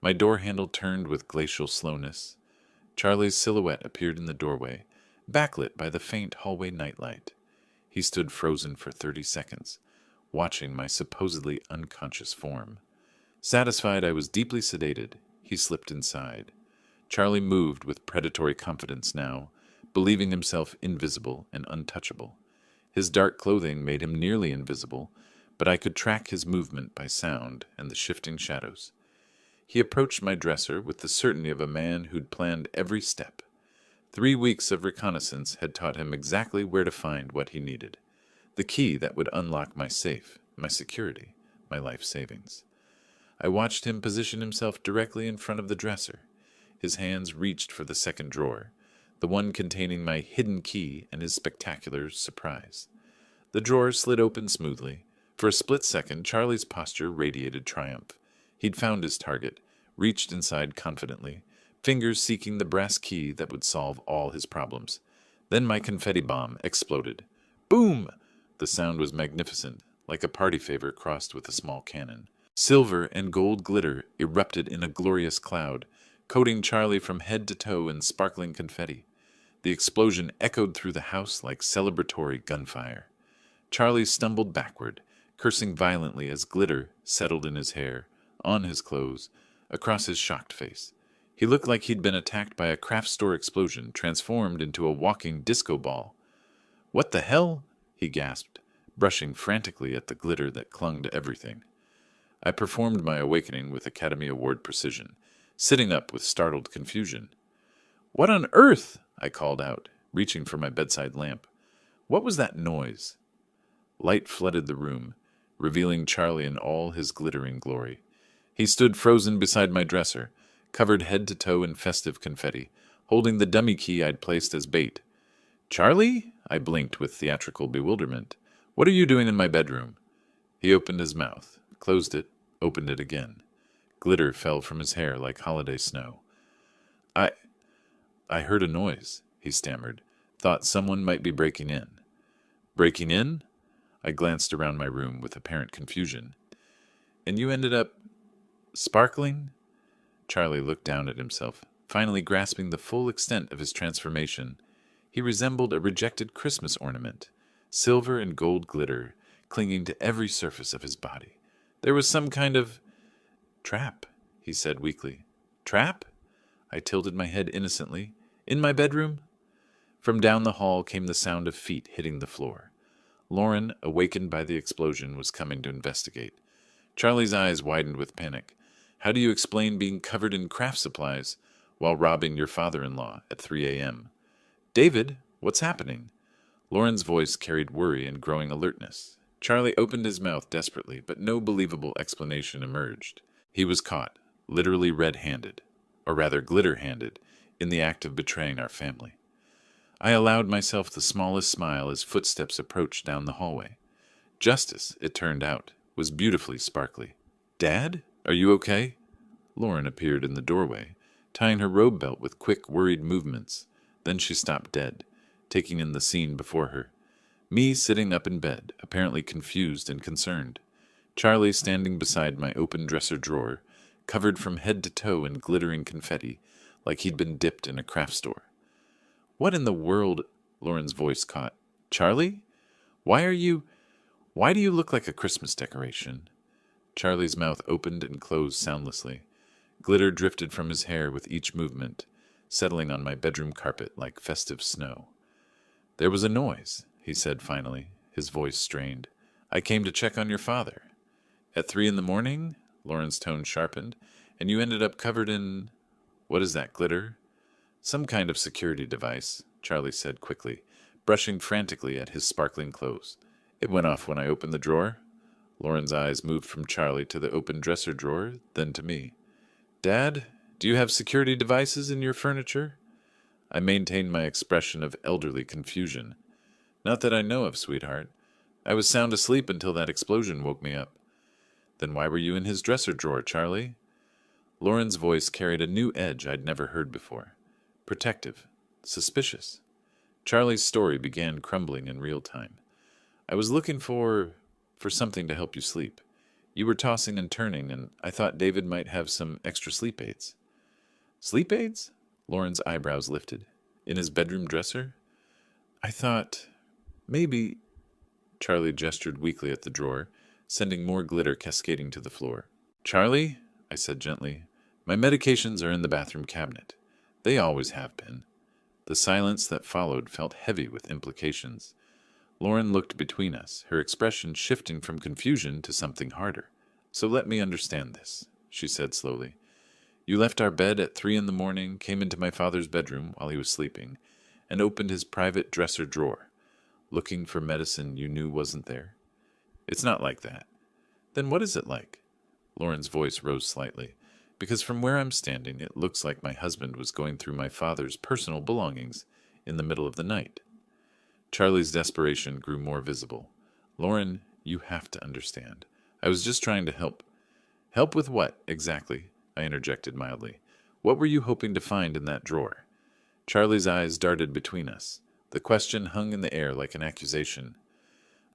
My door handle turned with glacial slowness. Charlie's silhouette appeared in the doorway, backlit by the faint hallway nightlight. He stood frozen for 30 seconds, watching my supposedly unconscious form. Satisfied I was deeply sedated, he slipped inside. Charlie moved with predatory confidence now, believing himself invisible and untouchable. His dark clothing made him nearly invisible, but I could track his movement by sound and the shifting shadows. He approached my dresser with the certainty of a man who'd planned every step. 3 weeks of reconnaissance had taught him exactly where to find what he needed. The key that would unlock my safe, my security, my life savings. I watched him position himself directly in front of the dresser. His hands reached for the second drawer, the one containing my hidden key and his spectacular surprise. The drawer slid open smoothly. For a split second, Charlie's posture radiated triumph. He'd found his target, reached inside confidently, fingers seeking the brass key that would solve all his problems. Then my confetti bomb exploded. Boom! The sound was magnificent, like a party favor crossed with a small cannon. Silver and gold glitter erupted in a glorious cloud, coating Charlie from head to toe in sparkling confetti. The explosion echoed through the house like celebratory gunfire. Charlie stumbled backward, cursing violently as glitter settled in his hair, on his clothes, across his shocked face. He looked like he'd been attacked by a craft store explosion, transformed into a walking disco ball. "What the hell?" he gasped, brushing frantically at the glitter that clung to everything. I performed my awakening with Academy Award precision, sitting up with startled confusion. "What on earth?" I called out, reaching for my bedside lamp. "What was that noise?" Light flooded the room, revealing Charlie in all his glittering glory. He stood frozen beside my dresser, covered head to toe in festive confetti, holding the dummy key I'd placed as bait. "Charlie?" I blinked with theatrical bewilderment. "What are you doing in my bedroom?" He opened his mouth, closed it, opened it again. Glitter fell from his hair like holiday snow. I heard a noise," he stammered. "Thought someone might be breaking in." "Breaking in?" I glanced around my room with apparent confusion. "And you ended up sparkling?" Charlie looked down at himself, finally grasping the full extent of his transformation. He resembled a rejected Christmas ornament, silver and gold glitter clinging to every surface of his body. There was some kind of trap, he said weakly. "Trap?" I tilted my head innocently. "In my bedroom?" From down the hall came the sound of feet hitting the floor. Lauren, awakened by the explosion, was coming to investigate. Charlie's eyes widened with panic. "How do you explain being covered in craft supplies while robbing your father-in-law at 3 a.m.? "David, what's happening?" Lauren's voice carried worry and growing alertness. Charlie opened his mouth desperately, but no believable explanation emerged. He was caught, literally red-handed, or rather glitter-handed, in the act of betraying our family. I allowed myself the smallest smile as footsteps approached down the hallway. Justice, it turned out, was beautifully sparkly. "Dad? Are you okay?" Lauren appeared in the doorway, tying her robe belt with quick, worried movements. Then she stopped dead, taking in the scene before her. Me sitting up in bed, apparently confused and concerned. Charlie standing beside my open dresser drawer, covered from head to toe in glittering confetti, like he'd been dipped in a craft store. "What in the world?" Lauren's voice caught. "Charlie? Why do you look like a Christmas decoration?" Charlie's mouth opened and closed soundlessly. Glitter drifted from his hair with each movement, settling on my bedroom carpet like festive snow. "There was a noise," he said finally, his voice strained. "I came to check on your father." "At 3 in the morning?" Lauren's tone sharpened. "And you ended up covered in... what is that, glitter?" "Some kind of security device," Charlie said quickly, brushing frantically at his sparkling clothes. "It went off when I opened the drawer." Lauren's eyes moved from Charlie to the open dresser drawer, then to me. "Dad, do you have security devices in your furniture?" I maintained my expression of elderly confusion. "Not that I know of, sweetheart. I was sound asleep until that explosion woke me up." "Then why were you in his dresser drawer, Charlie?" Lauren's voice carried a new edge I'd never heard before. Protective. Suspicious. Charlie's story began crumbling in real time. "I was looking for something to help you sleep. You were tossing and turning, and I thought David might have some extra sleep aids." "Sleep aids?" Lauren's eyebrows lifted. "In his bedroom dresser?" "I thought... maybe..." Charlie gestured weakly at the drawer, sending more glitter cascading to the floor. "Charlie," I said gently, "my medications are in the bathroom cabinet. They always have been." The silence that followed felt heavy with implications. Lauren looked between us, her expression shifting from confusion to something harder. "So let me understand this," she said slowly. "You left our bed at 3 in the morning, came into my father's bedroom while he was sleeping, and opened his private dresser drawer, looking for medicine you knew wasn't there?" "It's not like that." "Then what is it like?" Lauren's voice rose slightly, because from where I'm standing it looks like my husband was going through my father's personal belongings in the middle of the night. Charlie's desperation grew more visible. "Lauren, you have to understand. I was just trying to help." "Help with what, exactly?" I interjected mildly. "What were you hoping to find in that drawer?" Charlie's eyes darted between us. The question hung in the air like an accusation.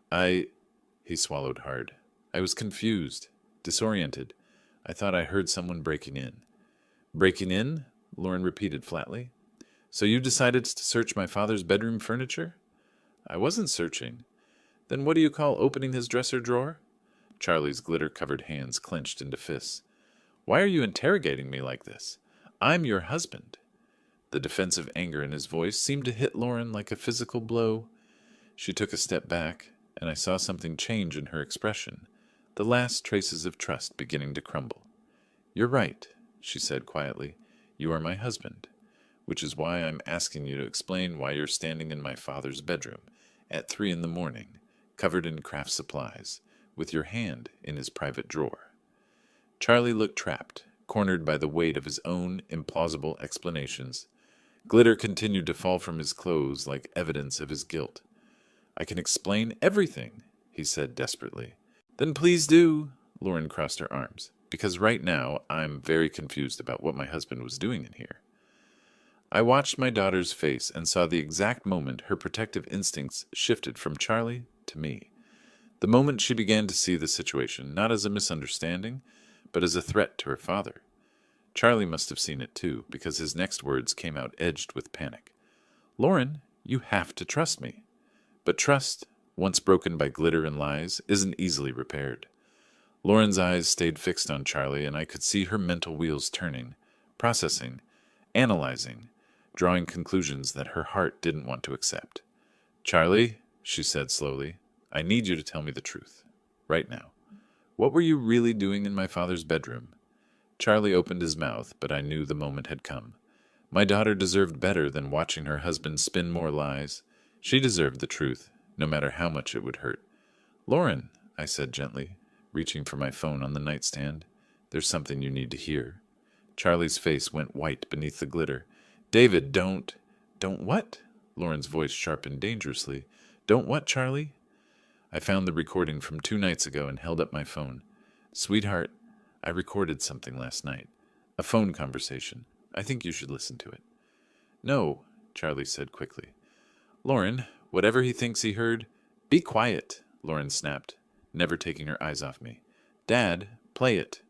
He swallowed hard. "I was confused, disoriented. I thought I heard someone breaking in." "Breaking in?" Lauren repeated flatly. "So you decided to search my father's bedroom furniture?" "I wasn't searching." "Then what do you call opening his dresser drawer?" Charlie's glitter-covered hands clenched into fists. "Why are you interrogating me like this? I'm your husband." The defensive anger in his voice seemed to hit Lauren like a physical blow. She took a step back, and I saw something change in her expression, the last traces of trust beginning to crumble. "You're right," she said quietly. "You are my husband, which is why I'm asking you to explain why you're standing in my father's bedroom at 3 in the morning, covered in craft supplies, with your hand in his private drawer." Charlie looked trapped, cornered by the weight of his own implausible explanations. Glitter continued to fall from his clothes like evidence of his guilt. "I can explain everything," he said desperately. "Then please do." Lauren crossed her arms. "Because right now I'm very confused about what my husband was doing in here." I watched my daughter's face and saw the exact moment her protective instincts shifted from Charlie to me. The moment she began to see the situation not as a misunderstanding, but as a threat to her father. Charlie must have seen it too, because his next words came out edged with panic. "Lauren, you have to trust me." But trust, once broken by glitter and lies, isn't easily repaired. Lauren's eyes stayed fixed on Charlie, and I could see her mental wheels turning, processing, analyzing, drawing conclusions that her heart didn't want to accept. "Charlie," she said slowly, "I need you to tell me the truth. Right now. What were you really doing in my father's bedroom?" Charlie opened his mouth, but I knew the moment had come. My daughter deserved better than watching her husband spin more lies. She deserved the truth, no matter how much it would hurt. "Lauren," I said gently, reaching for my phone on the nightstand, "there's something you need to hear." Charlie's face went white beneath the glitter. "David, don't." "Don't what?" Lauren's voice sharpened dangerously. "Don't what, Charlie?" I found the recording from 2 nights ago and held up my phone. "Sweetheart, I recorded something last night. A phone conversation. I think you should listen to it." "No," Charlie said quickly. "Lauren, whatever he thinks he heard—" "Be quiet," Lauren snapped, never taking her eyes off me. "Dad, play it."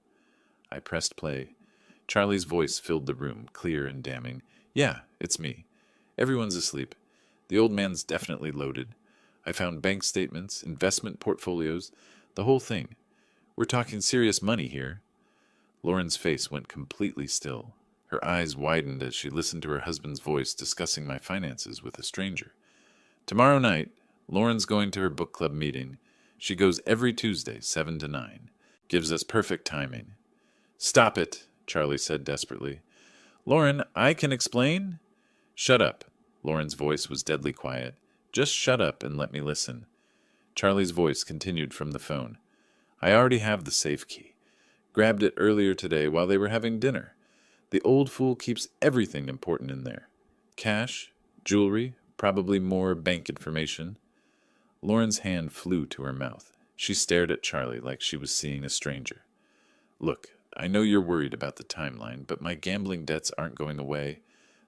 I pressed play. Charlie's voice filled the room, clear and damning. "Yeah, it's me. Everyone's asleep. The old man's definitely loaded. I found bank statements, investment portfolios, the whole thing. We're talking serious money here." Lauren's face went completely still. Her eyes widened as she listened to her husband's voice discussing my finances with a stranger. "Tomorrow night, Lauren's going to her book club meeting. She goes every Tuesday, 7 to 9. Gives us perfect timing." "Stop it," Charlie said desperately. "Lauren, I can explain." "Shut up." Lauren's voice was deadly quiet. "Just shut up and let me listen." Charlie's voice continued from the phone. "I already have the safe key. Grabbed it earlier today while they were having dinner. The old fool keeps everything important in there. Cash, jewelry, probably more bank information." Lauren's hand flew to her mouth. She stared at Charlie like she was seeing a stranger. "Look, I know you're worried about the timeline, but my gambling debts aren't going away.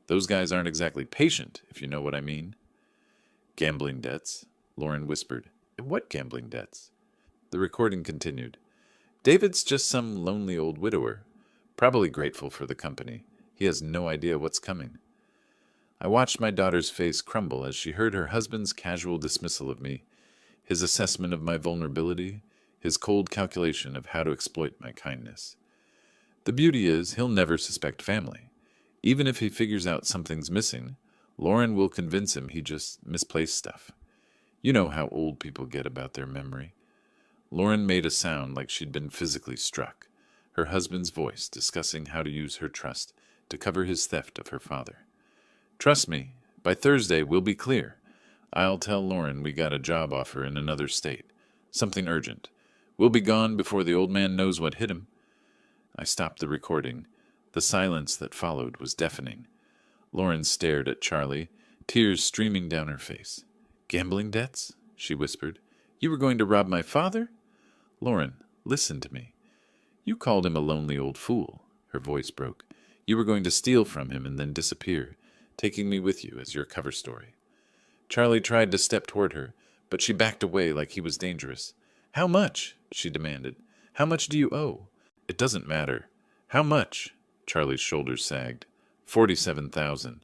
Those guys aren't exactly patient, if you know what I mean." "Gambling debts?" Lauren whispered. "What gambling debts?" The recording continued. "David's just some lonely old widower. Probably grateful for the company. He has no idea what's coming." I watched my daughter's face crumble as she heard her husband's casual dismissal of me, his assessment of my vulnerability, his cold calculation of how to exploit my kindness. The beauty is, he'll never suspect family. Even if he figures out something's missing, Lauren will convince him he just misplaced stuff. You know how old people get about their memory. Lauren made a sound like she'd been physically struck, her husband's voice discussing how to use her trust to cover his theft of her father. "Trust me, by Thursday we'll be clear. I'll tell Lauren we got a job offer in another state. Something urgent. We'll be gone before the old man knows what hit him." I stopped the recording. The silence that followed was deafening. Lauren stared at Charlie, tears streaming down her face. "Gambling debts?" she whispered. "You were going to rob my father?" "Lauren, listen to me. You called him a lonely old fool." Her voice broke. "You were going to steal from him and then disappear, taking me with you as your cover story." Charlie tried to step toward her, but she backed away like he was dangerous. "How much?" she demanded. "How much do you owe?" "It doesn't matter." "How much?" Charlie's shoulders sagged. 47,000.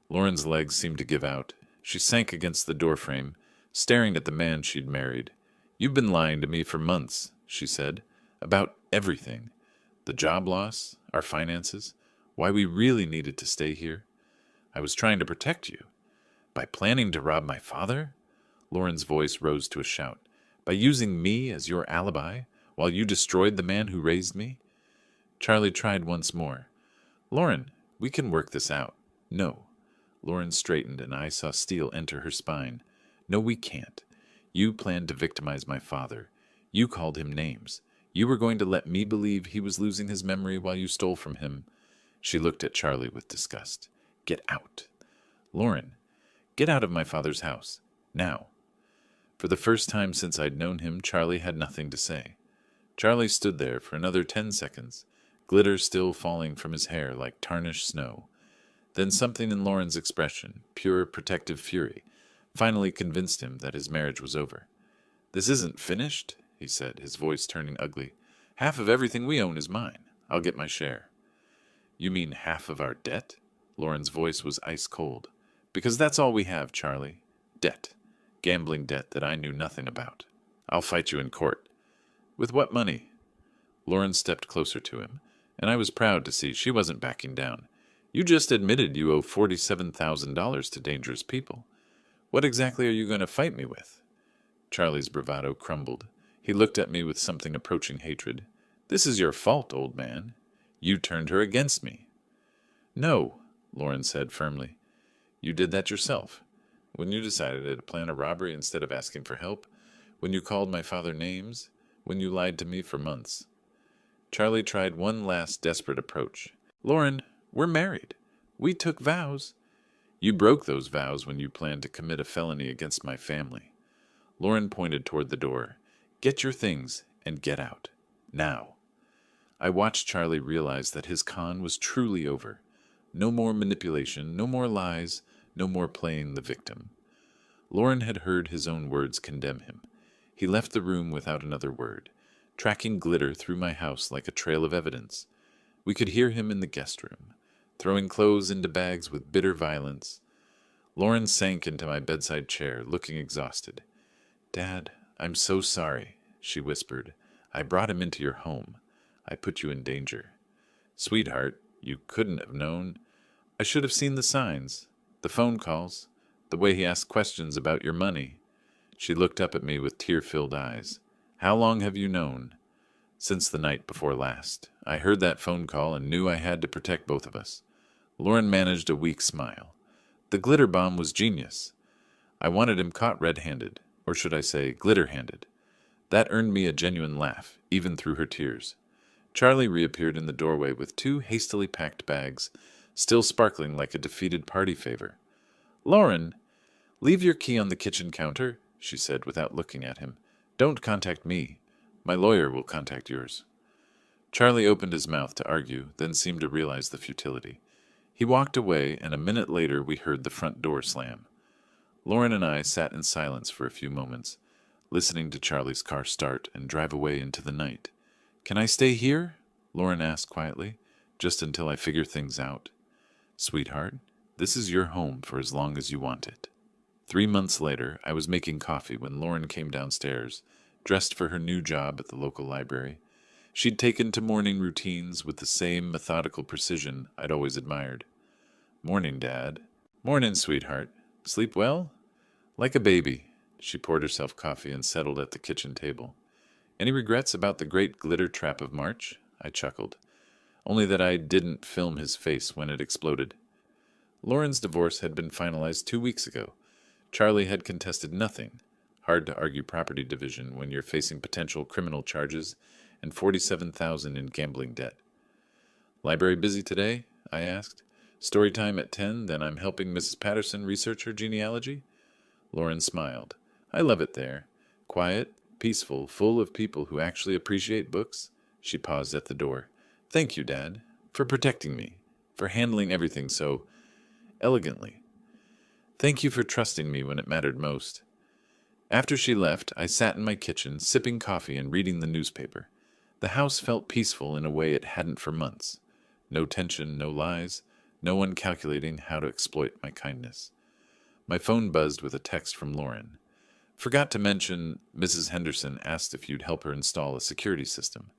Lauren's legs seemed to give out. She sank against the doorframe, staring at the man she'd married. "You've been lying to me for months," she said. "About everything. The job loss, our finances, why we really needed to stay here. I was trying to protect you. By planning to rob my father?" Lauren's voice rose to a shout. "By using me as your alibi, while you destroyed the man who raised me?" Charlie tried once more. "Lauren, we can work this out." "No." Lauren straightened, and I saw steel enter her spine. "No, we can't. You planned to victimize my father. You called him names. You were going to let me believe he was losing his memory while you stole from him." She looked at Charlie with disgust. "Get out." "Lauren, get out of my father's house. Now." For the first time since I'd known him, Charlie had nothing to say. Charlie stood there for another 10 seconds, glitter still falling from his hair like tarnished snow. Then something in Lauren's expression, pure protective fury, finally convinced him that his marriage was over. "This isn't finished," he said, his voice turning ugly. "Half of everything we own is mine. I'll get my share." "You mean half of our debt?" Lauren's voice was ice cold. "Because that's all we have, Charlie. Debt. Gambling debt that I knew nothing about. I'll fight you in court." "With what money?" Lauren stepped closer to him, and I was proud to see she wasn't backing down. "You just admitted you owe $47,000 to dangerous people. What exactly are you going to fight me with?" Charlie's bravado crumbled. He looked at me with something approaching hatred. "This is your fault, old man. You turned her against me." "No," Lauren said firmly. "You did that yourself. When you decided to plan a robbery instead of asking for help? When you called my father names? When you lied to me for months? Charlie tried one last desperate approach. Lauren, we're married. We took vows. You broke those vows when you planned to commit a felony against my family. Lauren pointed toward the door. Get your things and get out. Now. I watched Charlie realize that his con was truly over. No more manipulation, no more lies, no more playing the victim. Lauren had heard his own words condemn him. He left the room without another word, tracking glitter through my house like a trail of evidence. We could hear him in the guest room, throwing clothes into bags with bitter violence. Lauren sank into my bedside chair, looking exhausted. Dad, I'm so sorry, she whispered. I brought him into your home. I put you in danger. Sweetheart, you couldn't have known. I should have seen the signs, the phone calls, the way he asked questions about your money. She looked up at me with tear-filled eyes. How long have you known? Since the night before last. I heard that phone call and knew I had to protect both of us. Lauren managed a weak smile. The glitter bomb was genius. I wanted him caught red-handed, or should I say glitter-handed. That earned me a genuine laugh, even through her tears. Charlie reappeared in the doorway with 2 hastily packed bags, still sparkling like a defeated party favor. Lauren, leave your key on the kitchen counter, she said without looking at him. Don't contact me. My lawyer will contact yours. Charlie opened his mouth to argue, then seemed to realize the futility. He walked away, and a minute later we heard the front door slam. Lauren and I sat in silence for a few moments, listening to Charlie's car start and drive away into the night. Can I stay here? Lauren asked quietly, just until I figure things out. Sweetheart, this is your home for as long as you want it. 3 months later, I was making coffee when Lauren came downstairs, dressed for her new job at the local library. She'd taken to morning routines with the same methodical precision I'd always admired. Morning, Dad. Morning, sweetheart. Sleep well? Like a baby. She poured herself coffee and settled at the kitchen table. Any regrets about the great glitter trap of March? I chuckled. Only that I didn't film his face when it exploded. Lauren's divorce had been finalized 2 weeks ago. Charlie had contested nothing. Hard to argue property division when you're facing potential criminal charges and $47,000 in gambling debt. Library busy today? I asked. Storytime at 10, then I'm helping Mrs. Patterson research her genealogy? Lauren smiled. I love it there. Quiet, peaceful, full of people who actually appreciate books. She paused at the door. Thank you, Dad, for protecting me, for handling everything so elegantly. Thank you for trusting me when it mattered most. After she left, I sat in my kitchen, sipping coffee and reading the newspaper. The house felt peaceful in a way it hadn't for months. No tension, no lies, no one calculating how to exploit my kindness. My phone buzzed with a text from Lauren. Forgot to mention, Mrs. Henderson asked if you'd help her install a security system.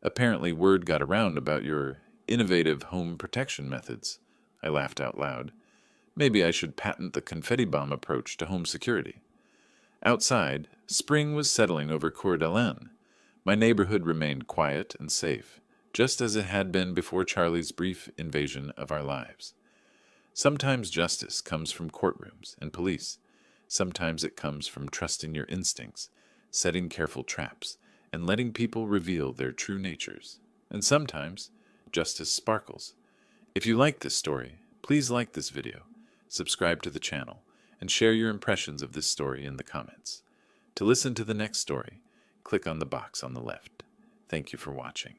Apparently word got around about your innovative home protection methods. I laughed out loud. Maybe I should patent the confetti bomb approach to home security. Outside, spring was settling over Coeur d'Alene. My neighborhood remained quiet and safe, just as it had been before Charlie's brief invasion of our lives. Sometimes justice comes from courtrooms and police. Sometimes it comes from trusting your instincts, setting careful traps, and letting people reveal their true natures. And sometimes justice sparkles. If you like this story, please like this video, subscribe to the channel, and share your impressions of this story in the comments. To listen to the next story, click on the box on the left. Thank you for watching.